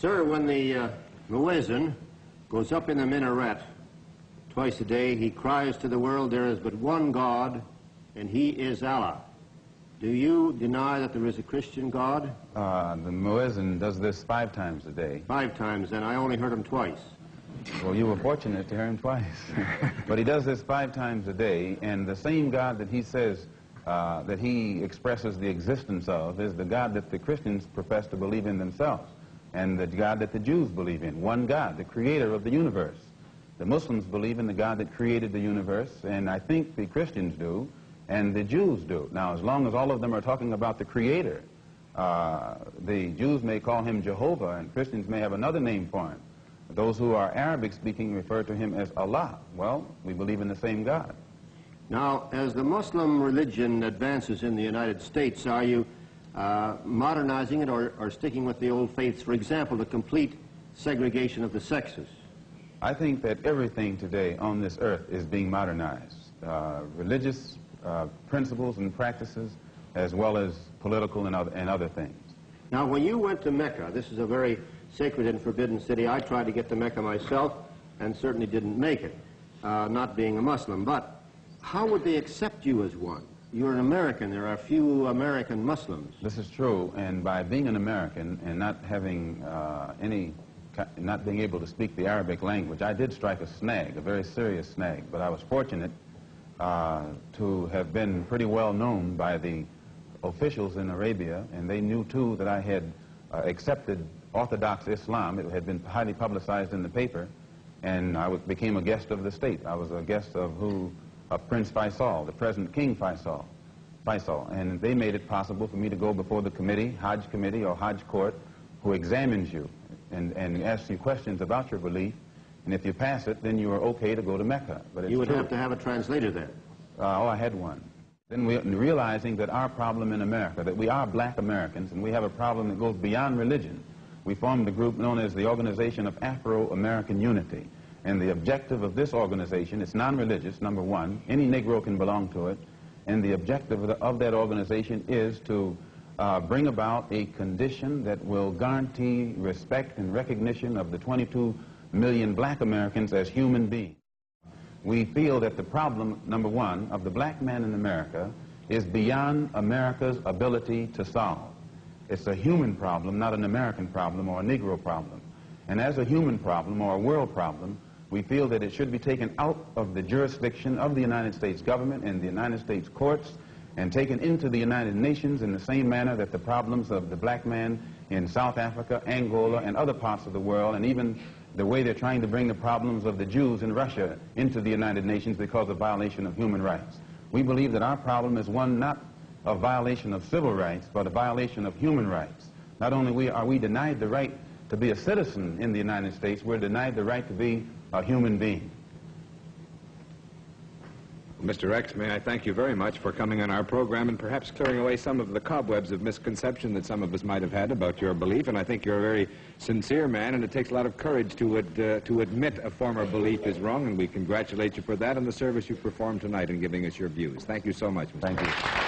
Sir, when the muezzin goes up in the minaret twice a day, he cries to the world, there is but one God, and he is Allah. Do you deny that there is a Christian God? The muezzin does this 5 times a day. 5 times, and I only heard him twice. Well, you were fortunate to hear him twice. But he does this 5 times a day, and the same God that he says that he expresses the existence of is the God that the Christians profess to believe in themselves, and the God that the Jews believe in. One God, the creator of the universe. The Muslims believe in the God that created the universe, and I think the Christians do, and the Jews do. Now, as long as all of them are talking about the creator, the Jews may call him Jehovah, and Christians may have another name for him. Those who are Arabic-speaking refer to him as Allah. Well, we believe in the same God. Now, as the Muslim religion advances in the United States, are you modernizing it or sticking with the old faiths? For example, the complete segregation of the sexes. I think that everything today on this earth is being modernized. Religious principles and practices, as well as political and other things. Now, when you went to Mecca, this is a very sacred and forbidden city. I tried to get to Mecca myself and certainly didn't make it, not being a Muslim. But how would they accept you as one? You're an American. There are few American Muslims. This is true, and by being an American and not having not being able to speak the Arabic language, I did strike a snag, a very serious snag. But I was fortunate to have been pretty well known by the officials in Arabia, and they knew too that I had accepted Orthodox Islam. It had been highly publicized in the paper, and I became a guest of the state. I was a guest of Prince Faisal, the present King Faisal, and they made it possible for me to go before the committee, Hajj committee or Hajj court, who examines you and asks you questions about your belief, and if you pass it, then you are okay to go to Mecca. But you would have to have a translator then. Oh, I had one. Then realizing that our problem in America, that we are black Americans, and we have a problem that goes beyond religion, we formed a group known as the Organization of Afro-American Unity. And the objective of this organization, it's non-religious, number one. Any Negro can belong to it. And the objective of that organization is to bring about a condition that will guarantee respect and recognition of the 22 million black Americans as human beings. We feel that the problem, number one, of the black man in America is beyond America's ability to solve. It's a human problem, not an American problem or a Negro problem. And as a human problem or a world problem, we feel that it should be taken out of the jurisdiction of the United States government and the United States courts and taken into the United Nations in the same manner that the problems of the black man in South Africa, Angola, and other parts of the world, and even the way they're trying to bring the problems of the Jews in Russia into the United Nations because of violation of human rights. We believe that our problem is one not of violation of civil rights, but a violation of human rights. Not only are we denied the right to be a citizen in the United States, we're denied the right to be a human being. Mr. X, may I thank you very much for coming on our program and perhaps clearing away some of the cobwebs of misconception that some of us might have had about your belief. And I think you're a very sincere man, and it takes a lot of courage to admit a former belief is wrong, and we congratulate you for that and the service you performed tonight in giving us your views. Thank you so much, Mr. Thank you.